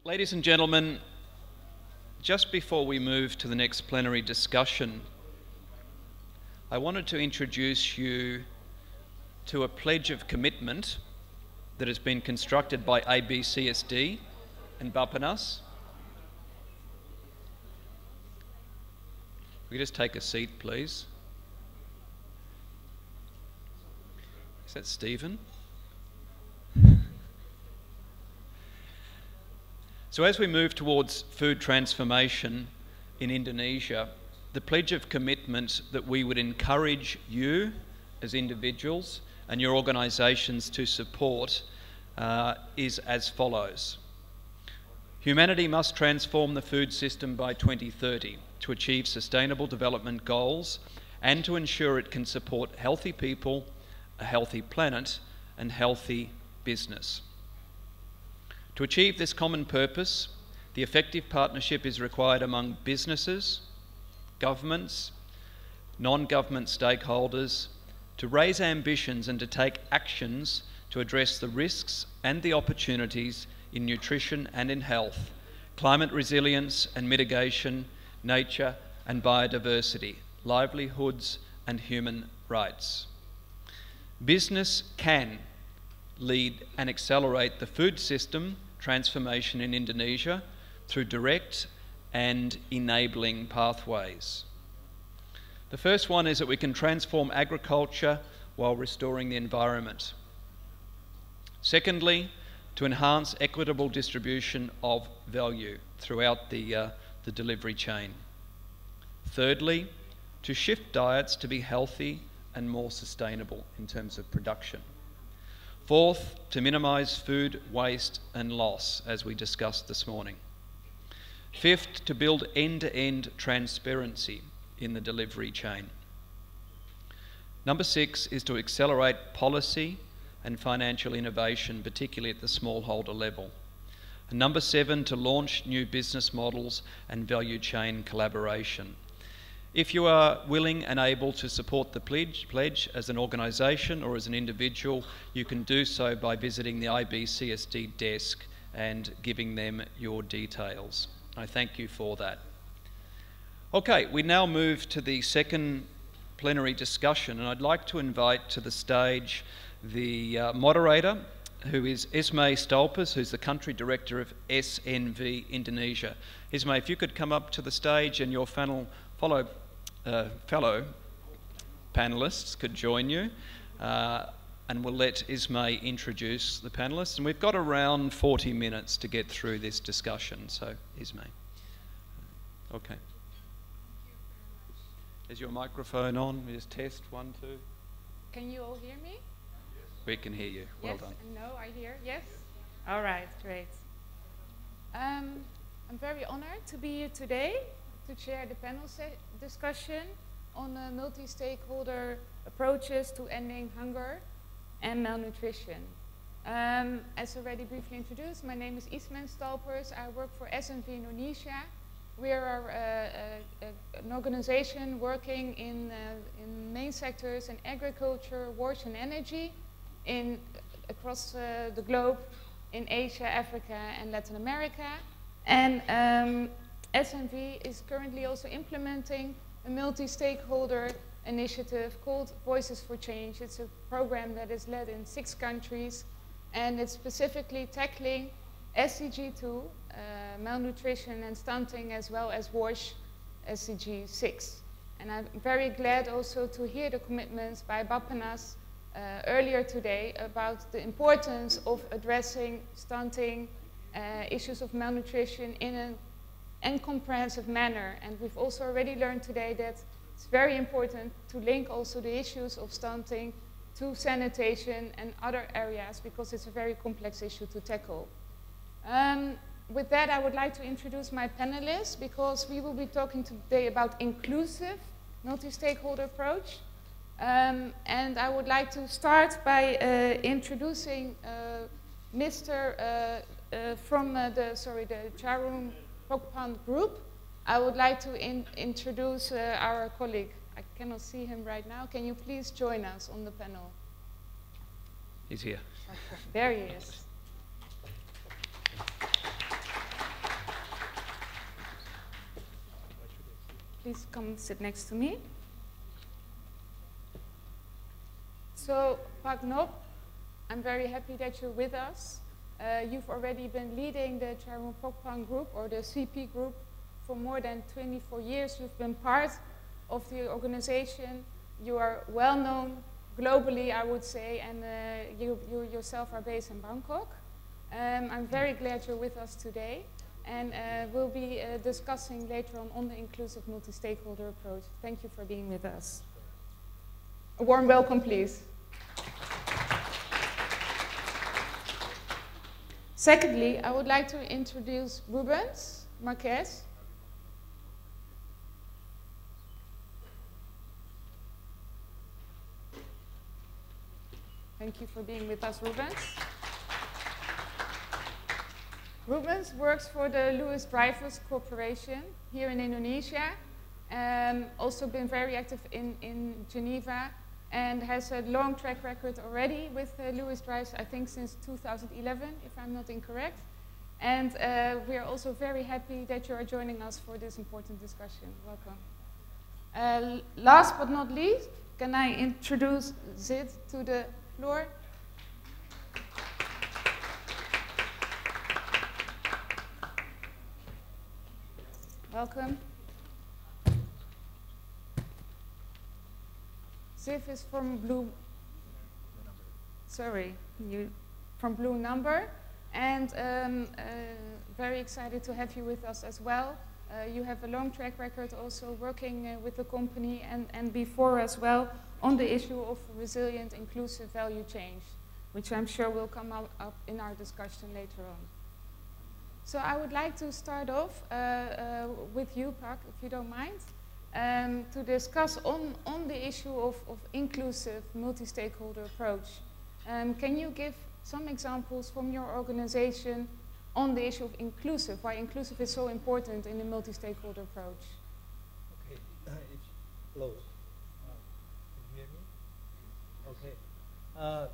Ladies and gentlemen, just before we move to the next plenary discussion, I wanted to introduce you to a pledge of commitment that has been constructed by ABCSD and Bappenas. We just take a seat, please. Is that Stephen? So as we move towards food transformation in Indonesia, the pledge of commitment that we would encourage you as individuals and your organisations to support is as follows. Humanity must transform the food system by 2030 to achieve sustainable development goals and to ensure it can support healthy people, a healthy planet and healthy business. To achieve this common purpose, the effective partnership is required among businesses, governments, non-government stakeholders to raise ambitions and to take actions to address the risks and the opportunities in nutrition and in health, climate resilience and mitigation, nature and biodiversity, livelihoods and human rights. Business can lead and accelerate the food system transformation in Indonesia through direct and enabling pathways. The first one is that we can transform agriculture while restoring the environment. Secondly, to enhance equitable distribution of value throughout the delivery chain. Thirdly, to shift diets to be healthy and more sustainable in terms of production. Fourth, to minimise food waste and loss, as we discussed this morning. Fifth, to build end-to-end transparency in the delivery chain. Number 6 is to accelerate policy and financial innovation, particularly at the smallholder level. And number 7, to launch new business models and value chain collaboration. If you are willing and able to support the pledge as an organisation or as an individual, you can do so by visiting the IBCSD desk and giving them your details. I thank you for that. Okay, we now move to the second plenary discussion, and I'd like to invite to the stage the moderator, who is Ismène Stalpers, who's the country director of SNV Indonesia. Ismène, if you could come up to the stage and your fellow panellists could join you, and we'll let Ismène introduce the panellists. And we've got around 40 minutes to get through this discussion, so Ismène. Okay. Is your microphone on? We just test 1, 2. Can you all hear me? We can hear you. Well done. No, I hear. Yes? All right, great. I'm very honored to be here today to chair the panel discussion on multi-stakeholder approaches to ending hunger and malnutrition. As already briefly introduced, my name is Ismène Stalpers. I work for SNV Indonesia. We are an organization working in main sectors in agriculture, water and energy across the globe in Asia, Africa and Latin America. And SNV is currently also implementing a multi-stakeholder initiative called Voices for Change. It's a program that is led in 6 countries, and it's specifically tackling SDG 2, malnutrition and stunting, as well as WASH SDG 6. And I'm very glad also to hear the commitments by Bappenas earlier today about the importance of addressing stunting, issues of malnutrition in an comprehensive manner. And we've also already learned today that it's very important to link also the issues of stunting to sanitation and other areas, because it's a very complex issue to tackle. With that, I would like to introduce my panelists, because we will be talking today about inclusive multi-stakeholder approach. And I would like to start by introducing Mr. From the Charoen Pokphand group. I would like to introduce our colleague. I cannot see him right now. Can you please join us on the panel? He's here. Okay. There he is. please come sit next to me. So, Pak Nop, I'm very happy that you're with us. You've already been leading the Charoen Pokphand group, or the CP group, for more than 24 years. You've been part of the organization. You are well known globally, I would say, and you yourself are based in Bangkok. I'm very glad you're with us today, and we'll be discussing later on the inclusive multi-stakeholder approach. Thank you for being with us. A warm welcome, please. Secondly, I would like to introduce Rubens, Marques. Thank you for being with us, Rubens. Rubens works for the Louis Dreyfus Corporation here in Indonesia, also been very active in Geneva, and has a long track record already with Louis Dreyfus, I think since 2011, if I'm not incorrect. And we are also very happy that you are joining us for this important discussion. Welcome. Last but not least, can I introduce Zid to the floor? Welcome. Ziv is from from Blue Number, and very excited to have you with us as well. You have a long track record also working with the company and before as well on the issue of resilient, inclusive value change, which I'm sure will come up in our discussion later on. So I would like to start off with you, Pak, if you don't mind, to discuss on the issue of inclusive multi-stakeholder approach. Can you give some examples from your organization on the issue of inclusive, why inclusive is so important in the multi-stakeholder approach? Okay, it's close. Can you hear me? Okay.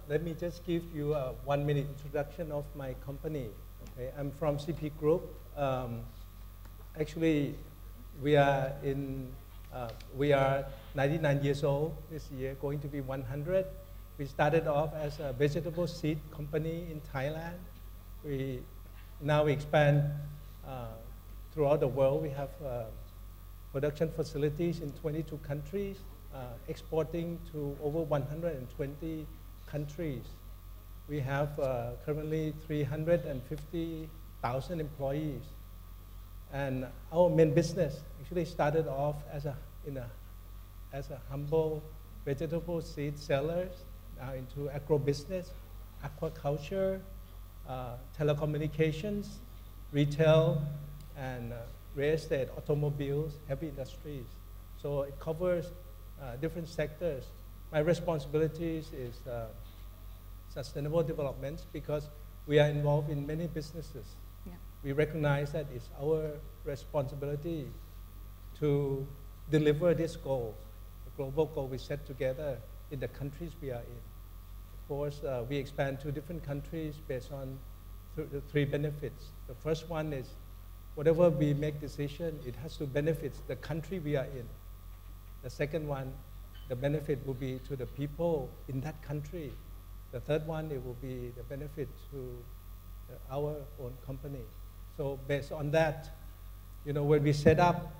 Let me just give you a 1-minute introduction of my company. Okay, I'm from CP Group. Actually, we are 99 years old this year, going to be 100. We started off as a vegetable seed company in Thailand. Now we expand throughout the world. We have production facilities in 22 countries, exporting to over 120 countries. We have currently 350,000 employees. And our main business actually started off as a humble vegetable seed sellers, now into agro-business, aquaculture, telecommunications, retail, and real estate, automobiles, heavy industries. So it covers different sectors. My responsibilities is sustainable development because we are involved in many businesses. Yeah. We recognize that it's our responsibility to deliver this goal, the global goal we set together in the countries we are in. Of course, we expand to different countries based on the 3 benefits. The first one is whatever we make decision, it has to benefit the country we are in. The second one, the benefit will be to the people in that country. The third one, it will be the benefit to our own company. So based on that, when we set up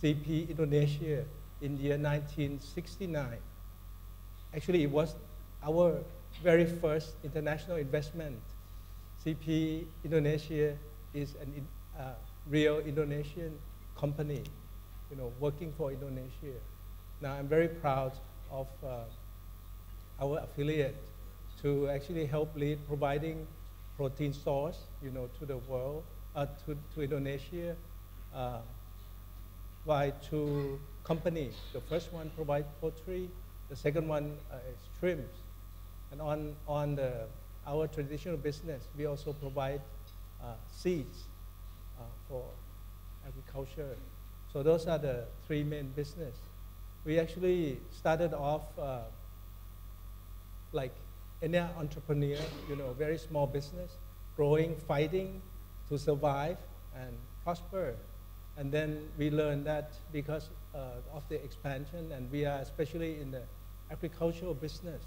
CP Indonesia in the year 1969, actually it was our very first international investment. CP Indonesia is a real Indonesian company, working for Indonesia. Now I'm very proud of our affiliate to actually help lead providing protein source, to the world, to Indonesia, by 2 companies. The first one provides poultry, the second one is shrimps. And on our traditional business, we also provide seeds for agriculture. So those are the 3 main business. We actually started off like any entrepreneur, very small business, growing, fighting to survive and prosper. And then we learned that because of the expansion, and we are especially in the agricultural business,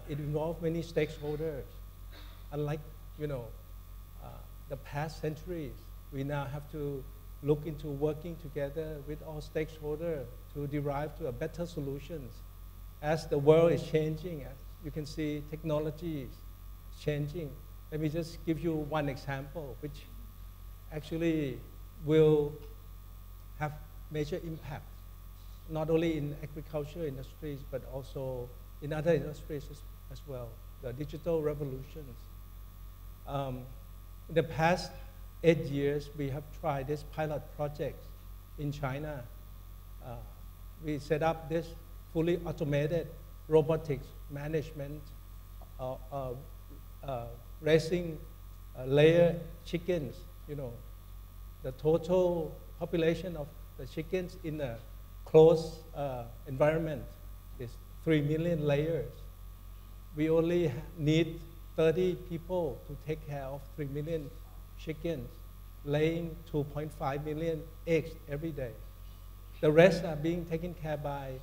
it involves many stakeholders. Unlike, the past centuries, we now have to look into working together with all stakeholders to derive to a better solutions. As the world is changing, as you can see, technology is changing. Let me just give you one example, which actually will have major impact, not only in agriculture industries, but also in other industries as well, the digital revolutions. In the past 8 years, we have tried this pilot project in China. We set up this fully automated robotics management, raising layer chickens. The total population of the chickens in a closed environment is 3 million layers. We only need 30 people to take care of 3 million chickens, laying 2.5 million eggs every day. The rest are being taken care by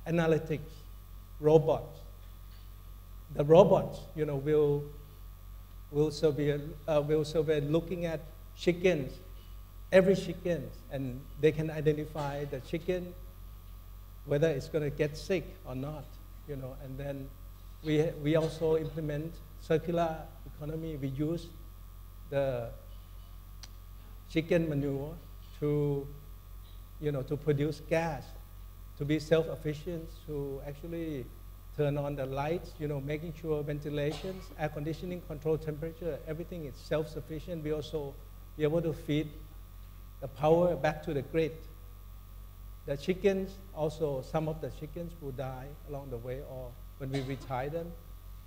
analytics, robots. The robots, will survey looking at chickens, every chicken, and they can identify the chicken, whether it's going to get sick or not, and then we also implement circular economy. We use the chicken manure to produce gas, to be self-efficient, to actually turn on the lights, making sure ventilations, air conditioning, control temperature, everything is self-sufficient. We also be able to feed the power back to the grid. The chickens, also some of the chickens will die along the way, or when we retire them,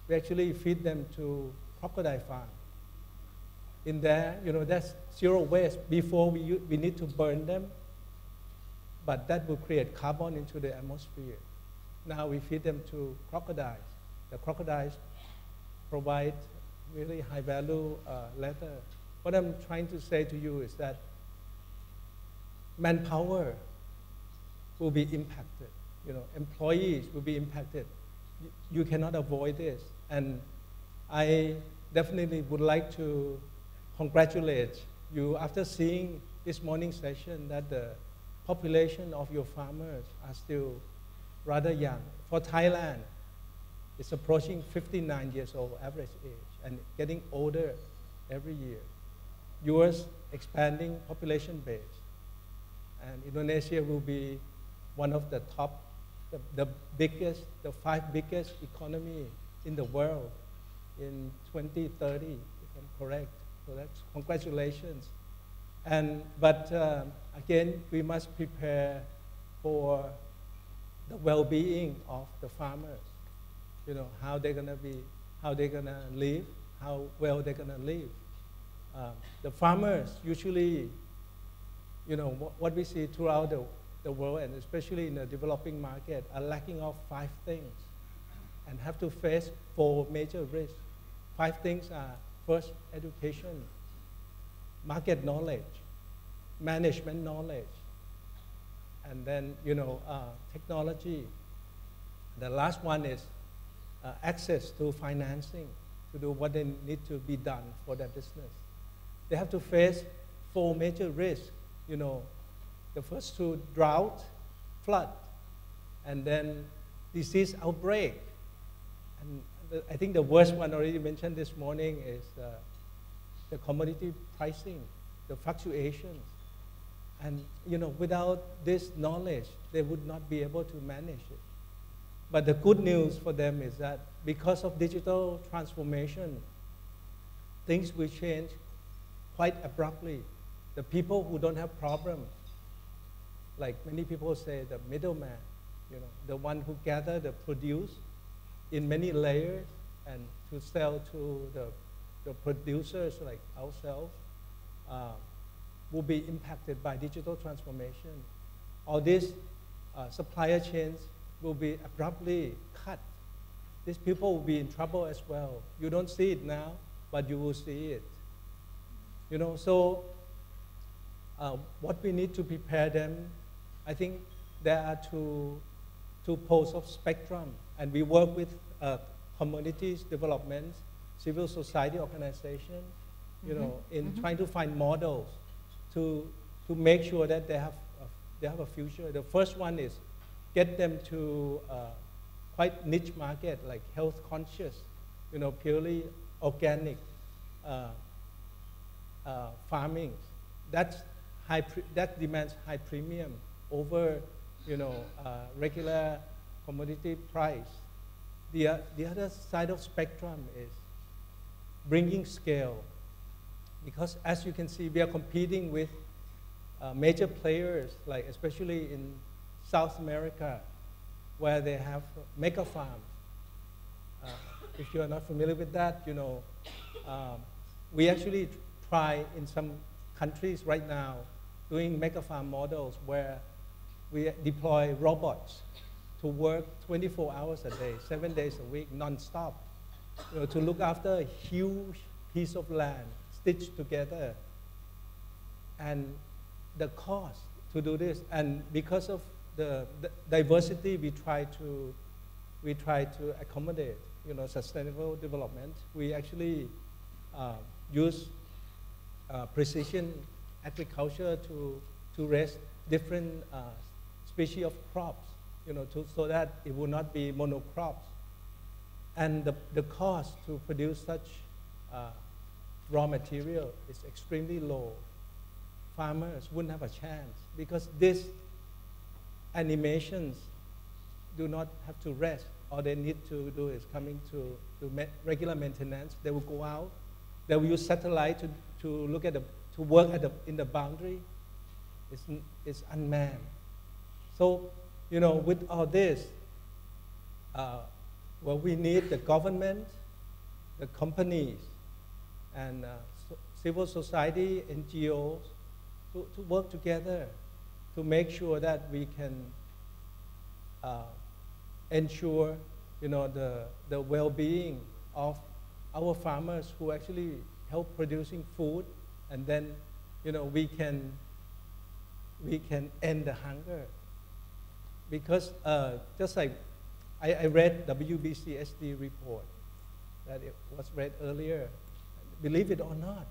we actually feed them to crocodile farm. In there, that's zero waste. Before we need to burn them, but that will create carbon into the atmosphere. Now we feed them to crocodiles. The crocodiles provide really high value leather. What I'm trying to say to you is that manpower will be impacted. Employees will be impacted. You cannot avoid this. And I definitely would like to congratulate you after seeing this morning session that the population of your farmers are still rather young. For Thailand, it's approaching 59 years old average age and getting older every year. Yours expanding population base. And Indonesia will be one of the top, the 5 biggest economy in the world in 2030, if I'm correct. So that's congratulations. But again, we must prepare for the well-being of the farmers. How they're gonna live, how well they're gonna live. The farmers usually, what we see throughout the world, and especially in the developing market, are lacking of 5 things and have to face 4 major risks. 5 things are: first, education, market knowledge, management knowledge, and then technology. The last one is access to financing to do what they need to be done for their business. They have to face 4 major risks. The first 2, drought, flood, and then disease outbreak. And I think the worst one already mentioned this morning is the commodity pricing, the fluctuations. And without this knowledge, they would not be able to manage it. But the good news for them is that because of digital transformation, things will change quite abruptly. The people who don't have problems, like many people say, the middleman, the one who gather the produce in many layers and to sell to the producers like ourselves, will be impacted by digital transformation. All these supplier chains will be abruptly cut. These people will be in trouble as well. You don't see it now, but you will see it. So what we need to prepare them, I think there are two poles of spectrum, and we work with communities, development, civil society organizations, you know, in trying to find models to make sure that they have a future. The first one is get them to quite niche market, like health conscious, you know, purely organic farming. That demands high premium over, you know, regular commodity price. The other side of spectrum is bringing scale, because as you can see, we are competing with major players, like especially in South America, where they have mega farms. If you are not familiar with that, you know, we actually try in some countries right now doing mega farm models where we deploy robots to work 24 hours a day, 7 days a week, non-stop, you know, to look after a huge piece of land stitched together. And the cost to do this, and because of the diversity we try to accommodate, you know, sustainable development, we actually use precision agriculture to raise different species of crops, you know, so that it will not be monocrops. And the cost to produce such raw material is extremely low. Farmers wouldn't have a chance, because these animations do not have to rest. All they need to do is coming to regular maintenance. They will go out. They will use satellite to look at to work in the boundary. It's unmanned. So, you know, with all this, well, we need the government, the companies, and civil society, NGOs, to work together to make sure that we can ensure, you know, the well-being of our farmers who actually help producing food, and then, you know, we can end the hunger. Because just like I read WBCSD report that it was read earlier. Believe it or not,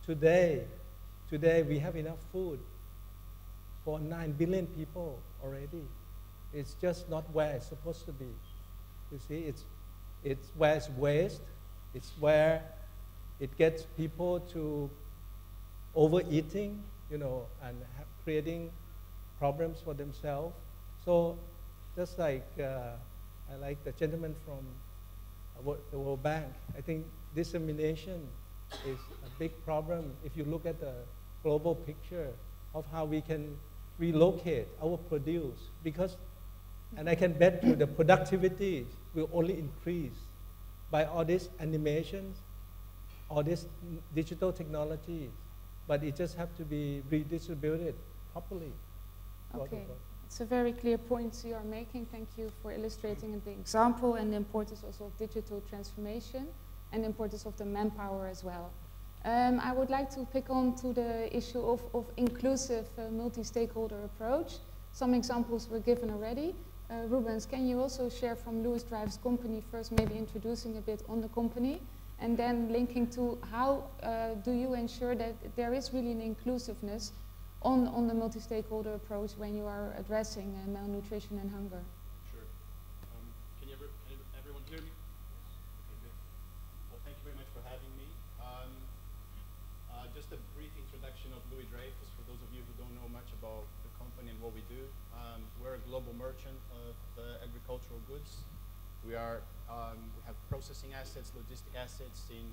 today we have enough food for 9 billion people already. It's just not where it's supposed to be. You see, it's where it's waste. It's where it gets people to overeating, you know, and creating problems for themselves. So just like I like the gentleman from the World Bank, I think dissemination is a big problem if you look at the global picture of how we can relocate our produce, because, and I can bet you the productivity will only increase by all these animations, all these digital technologies, but it just have to be redistributed properly. Okay, it's a very clear point you are making. Thank you for illustrating the example and the importance also of digital transformation and the importance of the manpower as well. I would like to pick on to the issue of inclusive multi-stakeholder approach. Some examples were given already. Rubens, can you also share from Louis Drive's company first, maybe introducing a bit on the company, and then linking to how do you ensure that there is really an inclusiveness on the multi-stakeholder approach when you are addressing malnutrition and hunger? Sure. Can everyone hear me? Okay, good. Well, thank you very much for having me. Just a brief introduction of Louis Dreyfus for those of you who don't know much about the company and what we do. We're a global merchant of agricultural goods. We have processing assets, logistic assets in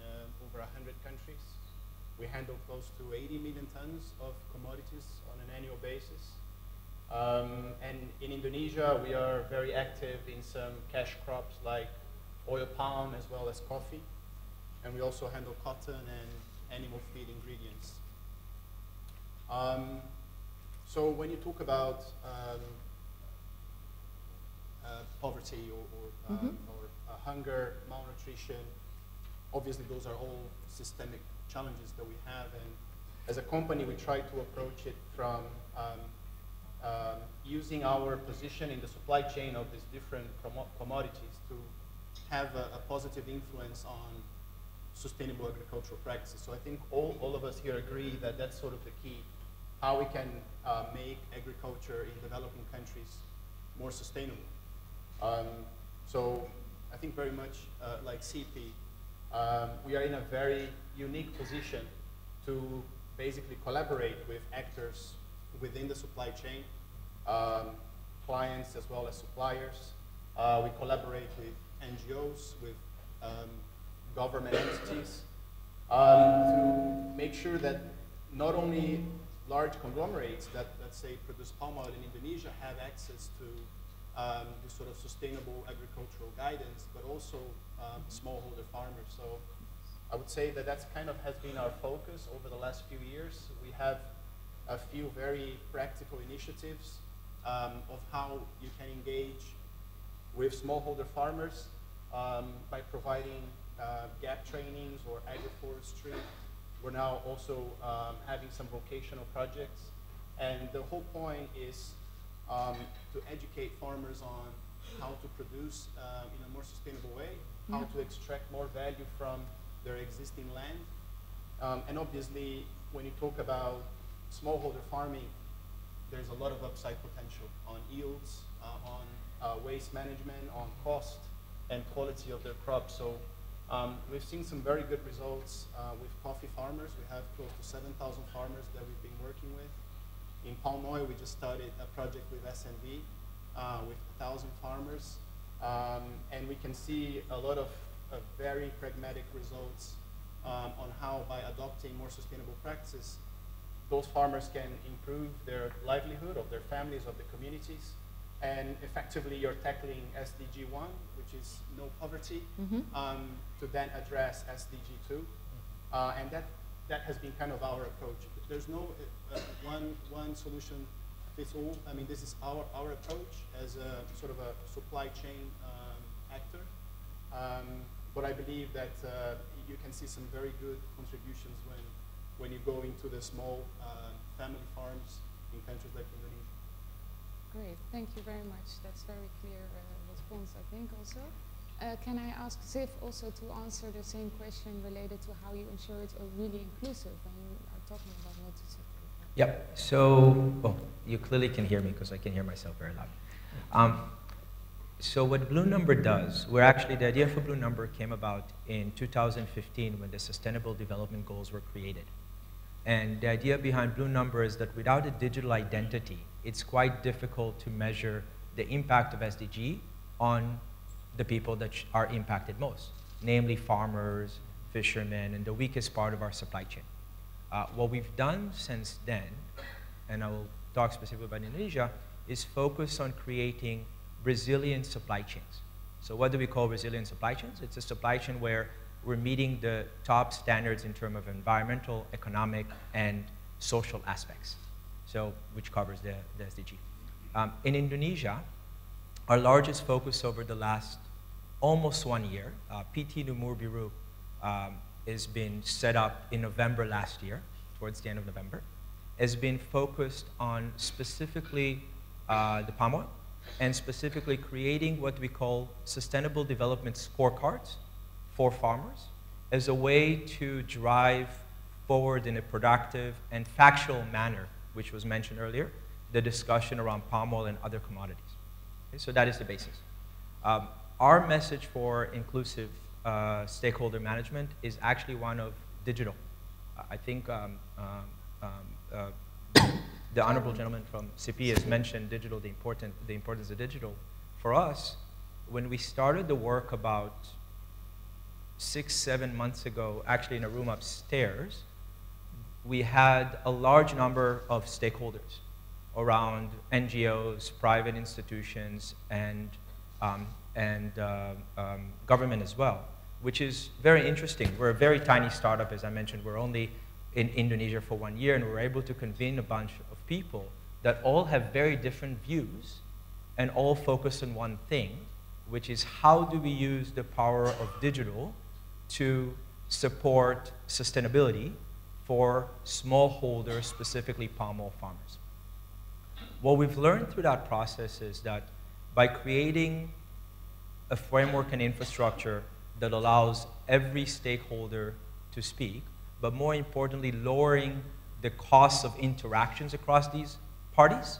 over 100 countries. We handle close to 80 million tons of commodities on an annual basis. And in Indonesia, we are very active in some cash crops like oil palm as well as coffee. And we also handle cotton and animal feed ingredients. So when you talk about poverty or hunger, malnutrition, obviously those are all systemic challenges that we have, and as a company, we try to approach it from using our position in the supply chain of these different commodities to have a positive influence on sustainable agricultural practices. So I think all of us here agree that that's sort of the key, how we can make agriculture in developing countries more sustainable. So I think very much like CP, we are in a very unique position to basically collaborate with actors within the supply chain, clients as well as suppliers. We collaborate with NGOs, with government entities, to make sure that not only large conglomerates that, let's say, produce palm oil in Indonesia have access to this sort of sustainable agricultural guidance, but also smallholder farmers. So I would say that that's kind of has been our focus over the last few years. We have a few very practical initiatives of how you can engage with smallholder farmers by providing gap trainings or agroforestry. We're now also having some vocational projects. And the whole point is to educate farmers on how to produce in a more sustainable way, how to extract more value from their existing land. And obviously, when you talk about smallholder farming, there's a lot of upside potential on yields, on waste management, on cost and quality of their crops. So we've seen some very good results with coffee farmers. We have close to 7,000 farmers that we've been working with. In palm oil, we just started a project with SNV with 1,000 farmers. And we can see a lot of very pragmatic results on how, by adopting more sustainable practices, those farmers can improve their livelihood of their families, of the communities. And effectively, you're tackling SDG 1, which is no poverty, to then address SDG 2. And that has been kind of our approach. There's no one solution fits all. I mean, this is our approach as a sort of a supply chain actor. But I believe that you can see some very good contributions when you go into the small family farms in countries like Indonesia. Great, thank you very much. That's very clear response, I think, also. Can I ask Ziv also to answer the same question related to how you ensure it's really inclusive when you are talking about multi-stakeholder? Yep, so you clearly can hear me because I can hear myself very loud. So what Blue Number does, the idea for Blue Number came about in 2015 when the Sustainable Development Goals were created. And the idea behind Blue Number is that without a digital identity, it's quite difficult to measure the impact of SDG on the people that are impacted most, namely farmers, fishermen, and the weakest part of our supply chain. What we've done since then, and I will talk specifically about Indonesia, is focus on creating resilient supply chains. So what do we call resilient supply chains? It's a supply chain where we're meeting the top standards in terms of environmental, economic, and social aspects, so which covers the SDG. In Indonesia, our largest focus over the last almost 1 year, PT Numur Biru has been set up in November last year, towards the end of November, has been focused on specifically the palm oil, and specifically creating what we call sustainable development scorecards for farmers as a way to drive forward in a productive and factual manner, which was mentioned earlier, the discussion around palm oil and other commodities. Okay, so that is the basis. Our message for inclusive stakeholder management is actually one of digital. I think the honorable gentleman from CP has mentioned digital, the importance of digital. For us, when we started the work about 6-7 months ago, actually in a room upstairs, we had a large number of stakeholders around NGOs, private institutions, and government as well, which is very interesting. We're a very tiny startup, as I mentioned. We're only in Indonesia for 1 year, and we're able to convene a bunch of people that all have very different views and all focus on one thing, which is how do we use the power of digital to support sustainability for smallholders, specifically palm oil farmers. What we've learned through that process is that by creating a framework and infrastructure that allows every stakeholder to speak, but more importantly, lowering the costs of interactions across these parties,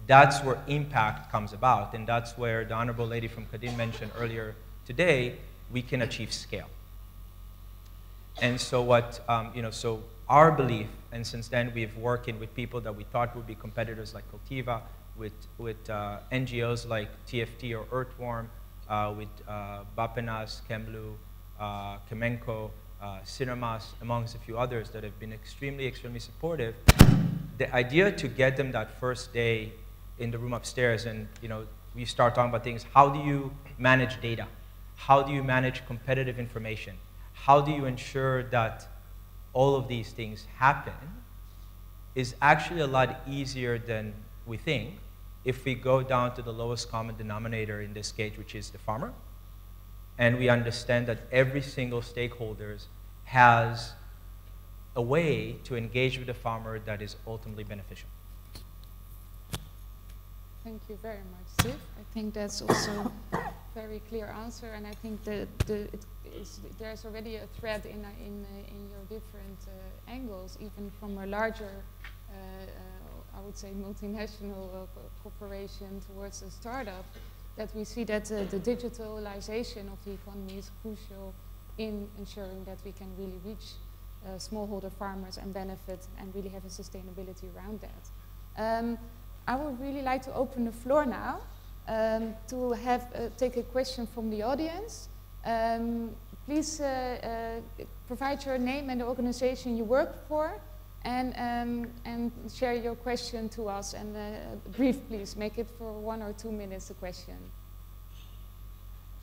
that's where impact comes about, and that's where the Honorable Lady from Kadin mentioned earlier today, we can achieve scale. And so what, so our belief, and since then we've working with people that we thought would be competitors like Cultiva, with NGOs like TFT or Earthworm, with Bapenas, Kemlu, Kemenko, Cinemas, amongst a few others that have been extremely, extremely supportive. The idea to get them that first day in the room upstairs, and we start talking about things, how do you manage data? How do you manage competitive information? How do you ensure that all of these things happen is actually a lot easier than we think if we go down to the lowest common denominator in this case, which is the farmer, and we understand that every single stakeholder has a way to engage with the farmer that is ultimately beneficial. Thank you very much, Steve. I think that's also a very clear answer, and I think there's already a thread in your different angles, even from a larger, I would say, multinational corporation towards a startup, that we see that the digitalization of the economy is crucial in ensuring that we can really reach smallholder farmers and benefit and really have a sustainability around that. I would really like to open the floor now to take a question from the audience. Please provide your name and the organization you work for, and share your question to us. And brief, please. Make it for 1 or 2 minutes, the question.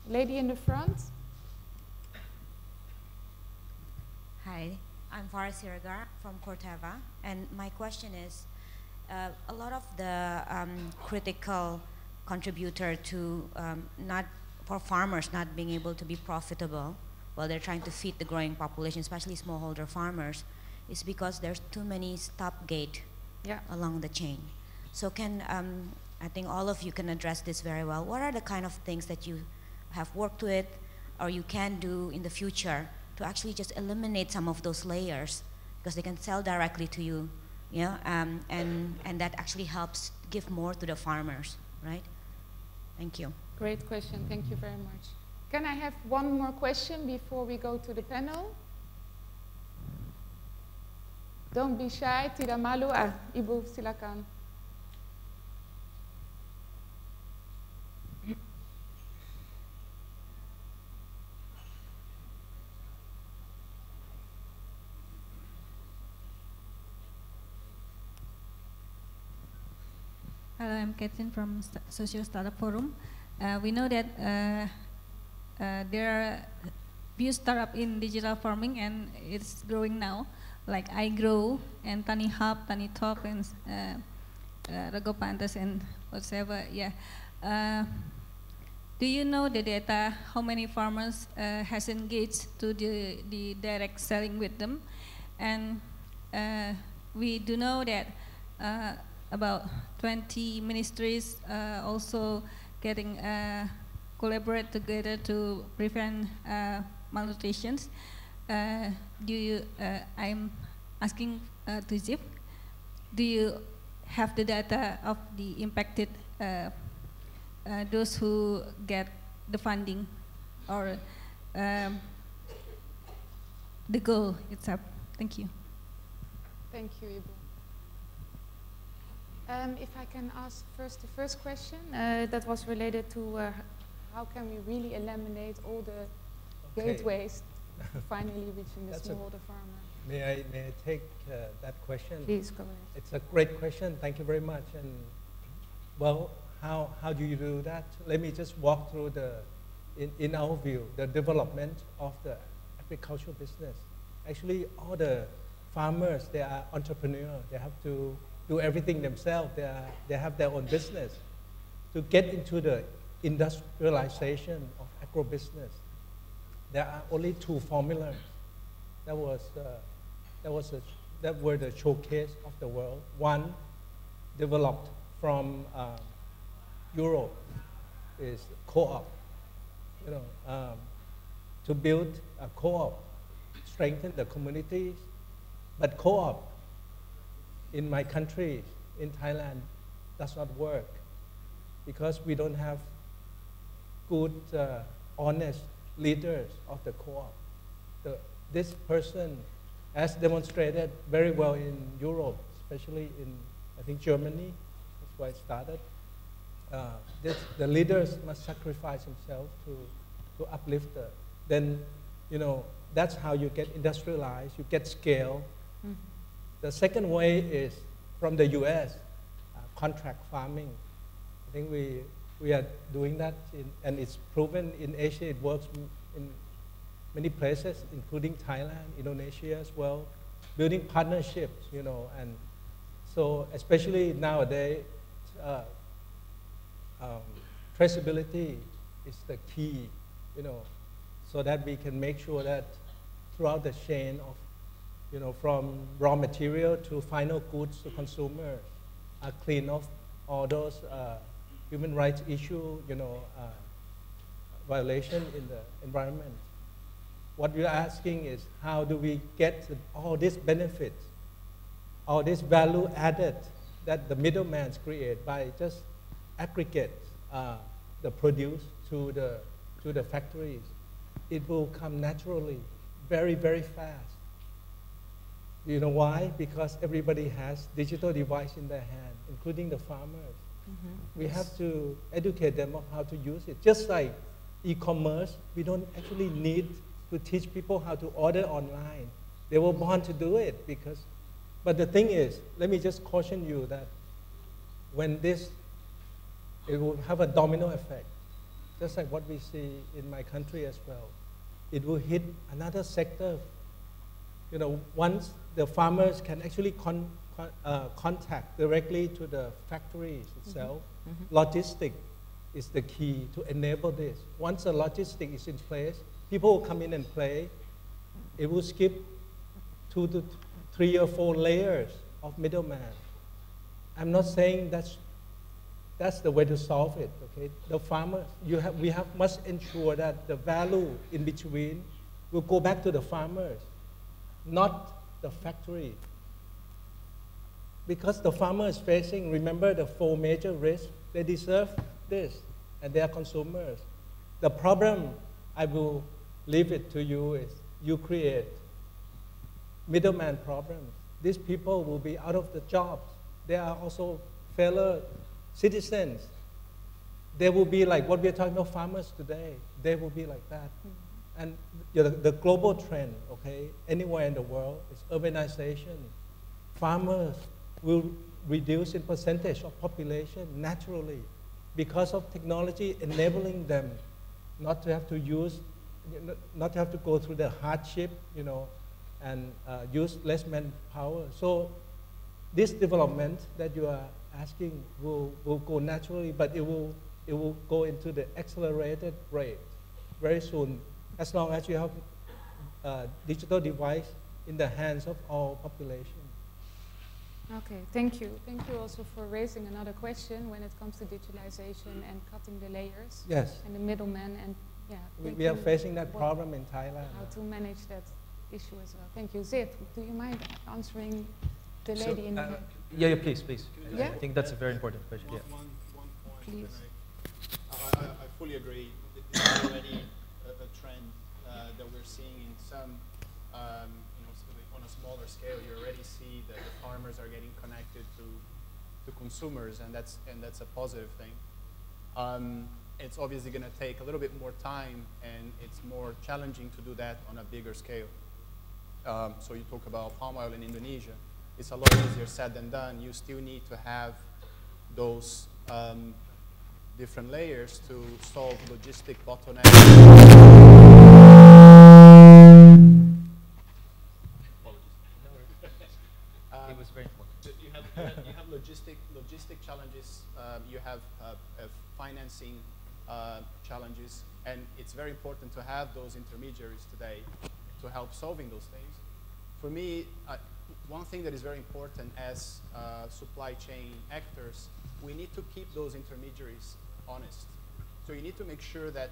Lady in the front. Hi, I'm Farah Siragar from Corteva, and my question is, a lot of the critical contributor to for farmers not being able to be profitable while they're trying to feed the growing population, especially smallholder farmers, is because there's too many stopgate along the chain. So I think all of you can address this very well. What are the kind of things that you have worked with or you can do in the future to actually just eliminate some of those layers, because they can sell directly to you, and that actually helps give more to the farmers, right? Thank you. Great question, thank you very much. Can I have one more question before we go to the panel? Don't be shy, tidak malu. Ibu, silakan. Hello, I'm Catherine from Social Startup Forum. We know that there are few startups in digital farming, and it's growing now, like iGrow and Tani Hub, Tani Top, and Ragowsky and whatever. Yeah. Do you know the data? How many farmers has engaged to the direct selling with them? And we do know that. About 20 ministries also getting collaborate together to prevent malnutrition. I'm asking to Zip, do you have the data of the impacted those who get the funding or the goal itself? Thank you. Thank you, Ibu. If I can ask first the first question, that was related to how can we really eliminate all the gateways to finally reaching the smallholder farmer. May I take that question? Please go ahead. It's a great question. Thank you very much. And well, how do you do that? Let me just walk through in our view, the development of the agricultural business. Actually, all the farmers, they are entrepreneurs. They have to do everything themselves. They have their own business. To get into the industrialization of agribusiness, there are only 2 formulas. That was that were the showcase of the world. One developed from Europe is co-op. To build a co-op, strengthen the communities, but co-op in my country, in Thailand, does not work because we don't have good, honest leaders of the co-op. This person has demonstrated very well in Europe, especially in, I think, Germany. That's why it started. The leaders must sacrifice themselves to uplift then, that's how you get industrialized, you get scale. Mm-hmm. The second way is from the US, contract farming. I think we are doing that, and it's proven in Asia. It works in many places, including Thailand, Indonesia as well, building partnerships, and so especially nowadays, traceability is the key, so that we can make sure that throughout the chain of, from raw material to final goods to consumer, are clean of all those human rights issue, violation in the environment. What we are asking is how do we get all these benefits, all this value added that the middlemen create by just aggregate the produce to the factories. It will come naturally, very, very fast. You know why? Because everybody has digital device in their hand, including the farmers. Mm-hmm. We have to educate them on how to use it. Just like e-commerce, we don't actually need to teach people how to order online. They were born to do it but the thing is, let me just caution you that when it will have a domino effect, just like what we see in my country as well. It will hit another sector. Once the farmers can actually contact directly to the factories itself, mm-hmm. Logistics is the key to enable this. Once the logistics is in place, people will come in and play. It will skip 2 to 3 or 4 layers of middleman. I'm not saying that's the way to solve it. Okay, the farmers, we must ensure that the value in between will go back to the farmers, not the factory. Because the farmer is facing, remember, the 4 major risks. They deserve this, and they are consumers. The problem, I will leave it to you, is you create middleman problems. These people will be out of the jobs. They are also fellow citizens. They will be like what we are talking about farmers today. They will be like that. Mm-hmm. And the global trend, okay, anywhere in the world, is urbanization. Farmers will reduce in percentage of population naturally because of technology enabling them not to have to go through the hardship, and use less manpower. So this development that you are asking will go naturally, but it will go into the accelerated rate very soon, as long as you have digital device in the hands of all population. Okay, thank you. Thank you also for raising another question when it comes to digitalization and cutting the layers. Yes. And the middlemen, and we are facing that problem in Thailand. How to manage that issue as well. Thank you. Zid, do you mind answering the lady in the head? Yeah, please. Yeah? I think that's a very important question. One point. Please. I fully agree. This is already a trend that we're seeing in some, on a smaller scale. You already see that the farmers are getting connected to consumers, and that's a positive thing. It's obviously going to take a little bit more time, and it's more challenging to do that on a bigger scale. So you talk about palm oil in Indonesia. It's a lot easier said than done. You still need to have those different layers to solve logistic bottlenecks. It was very important. You have logistic challenges. You have financing challenges, and it's very important to have those intermediaries today to help solving those things. for me, one thing that is very important as supply chain actors, we need to keep those intermediaries honest. So you need to make sure that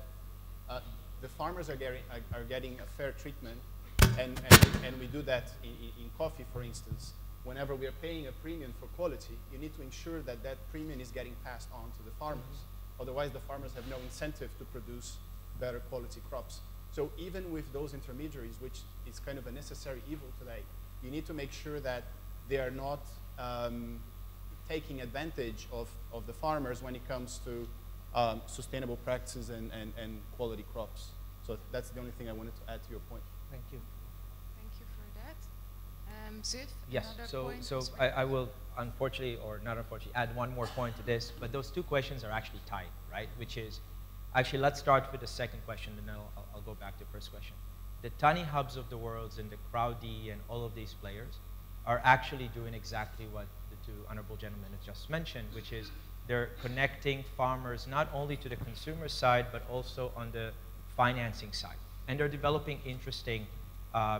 the farmers are getting a fair treatment, and we do that in coffee, for instance. Whenever we are paying a premium for quality, you need to ensure that that premium is getting passed on to the farmers. Otherwise, the farmers have no incentive to produce better quality crops. So even with those intermediaries, which is kind of a necessary evil today, you need to make sure that they are not taking advantage of the farmers when it comes to sustainable practices and quality crops. So that's the only thing I wanted to add to your point. Thank you. Thank you for that. Ziv, Yes, so I will unfortunately, or not unfortunately, add one more point to this, but those two questions are actually tied, right? Which is, actually, let's start with the second question, and then I'll go back to the first question. The tiny hubs of the world and the Crowdy and all of these players are actually doing exactly what the two honorable gentlemen have just mentioned, which is they're connecting farmers not only to the consumer side, but also on the financing side. And they're developing interesting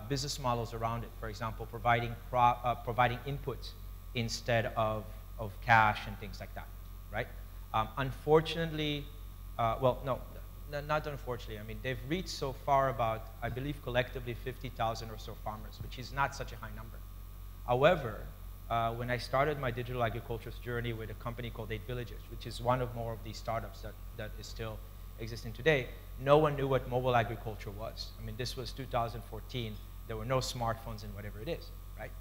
business models around it. For example, providing inputs instead of cash and things like that, right? Unfortunately, well, no, not unfortunately. I mean, they've reached so far about, I believe, collectively 50,000 or so farmers, which is not such a high number. However, when I started my digital agriculture journey with a company called 8 Villages, which is one of more of these startups that is still existing today, no one knew what mobile agriculture was. I mean, this was 2014. There were no smartphones and whatever it is, right?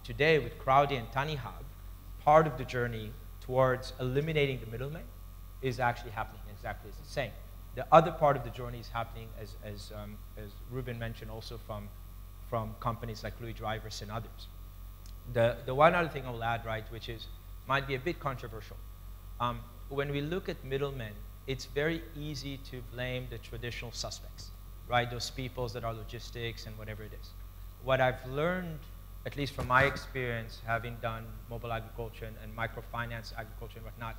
Today, with Crowdy and Tiny Hub, part of the journey towards eliminating the middleman is actually happening exactly as it's saying. The other part of the journey is happening, as Ruben mentioned, also from companies like Louis Drivers and others. The one other thing I will add, right, which is might be a bit controversial. When we look at middlemen, it's very easy to blame the traditional suspects, right? Those peoples that are logistics and whatever it is. What I've learned, at least from my experience, having done mobile agriculture and microfinance agriculture and whatnot,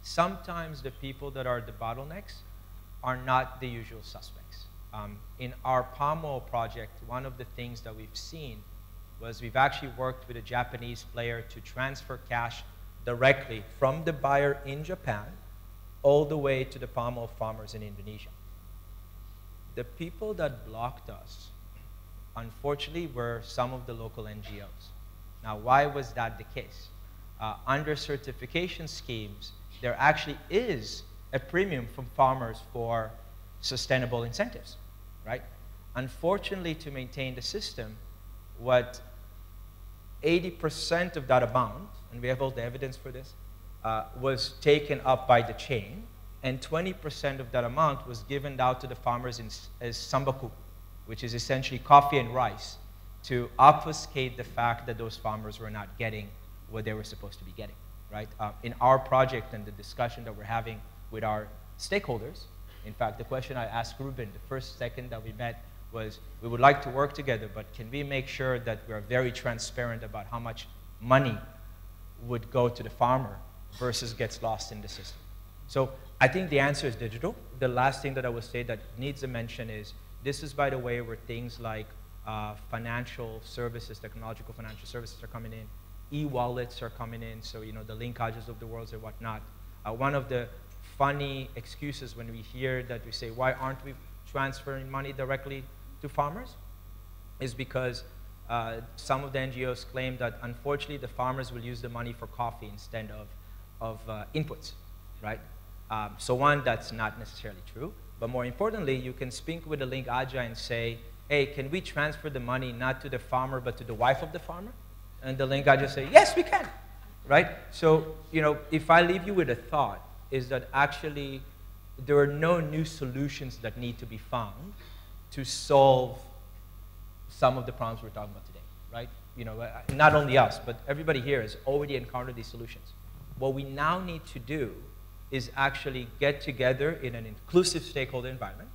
sometimes the people that are the bottlenecks are not the usual suspects. In our palm oil project, one of the things that we've seen was we've actually worked with a Japanese player to transfer cash directly from the buyer in Japan all the way to the palm oil farmers in Indonesia. The people that blocked us, unfortunately, were some of the local NGOs. Now, why was that the case? Under certification schemes, there actually is a premium from farmers for sustainable incentives, right? Unfortunately, to maintain the system, what 80% of that amount, and we have all the evidence for this, was taken up by the chain, and 20% of that amount was given out to the farmers as sambaku, which is essentially coffee and rice, to obfuscate the fact that those farmers were not getting what they were supposed to be getting, right? In our project and the discussion that we're having with our stakeholders, in fact, the question I asked Ruben the first second that we met was, we would like to work together, but can we make sure that we are very transparent about how much money would go to the farmer versus gets lost in the system? So I think the answer is digital. The last thing that I would say that needs a mention is, this is, by the way, where things like financial services, technological financial services are coming in, e-wallets are coming in, so you know, the linkages of the world and whatnot. One of the funny excuses when we hear that, we say, why aren't we transferring money directly to farmers, is because some of the NGOs claim that unfortunately the farmers will use the money for coffee instead of inputs, right? So one, that's not necessarily true, but more importantly, you can speak with the link Aja and say, hey, can we transfer the money not to the farmer but to the wife of the farmer? And the link Aja say, yes, we can, right? So, you know, if I leave you with a thought, is that actually there are no new solutions that need to be found to solve some of the problems we're talking about today, right? You know, not only us, but everybody here has already encountered these solutions. What we now need to do is actually get together in an inclusive stakeholder environment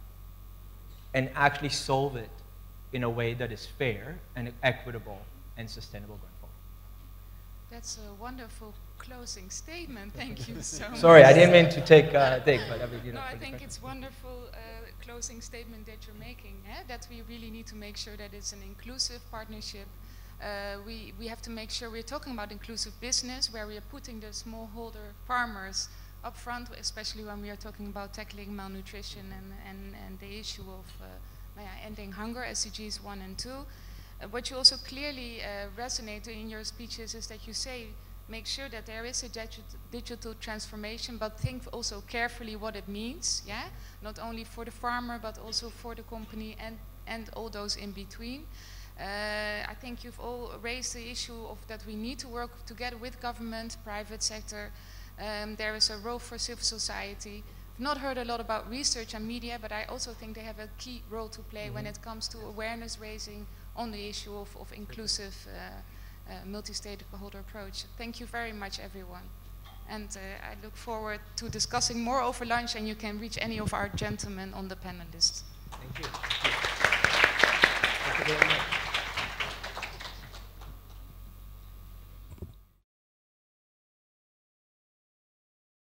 and actually solve it in a way that is fair and equitable and sustainable going forward. That's a wonderful closing statement. Thank you so much. Sorry, I didn't mean to take thing, but I mean, you know. No, I think it's wonderful closing statement that you're making, that we really need to make sure that it's an inclusive partnership. We have to make sure we're talking about inclusive business, where we are putting the smallholder farmers up front, especially when we are talking about tackling malnutrition and the issue of ending hunger, SDGs 1 and 2. What you also clearly resonate in your speeches is that you say, make sure that there is a digital transformation, but think also carefully what it means, not only for the farmer, but also for the company and all those in between. I think you've all raised the issue of that we need to work together with government, private sector. There is a role for civil society. I've not heard a lot about research and media, but I also think they have a key role to play when it comes to awareness raising on the issue of inclusive multi-stakeholder approach. Thank you very much, everyone. And I look forward to discussing more over lunch, and you can reach any of our gentlemen on the panelists. Thank you. Thank you very much.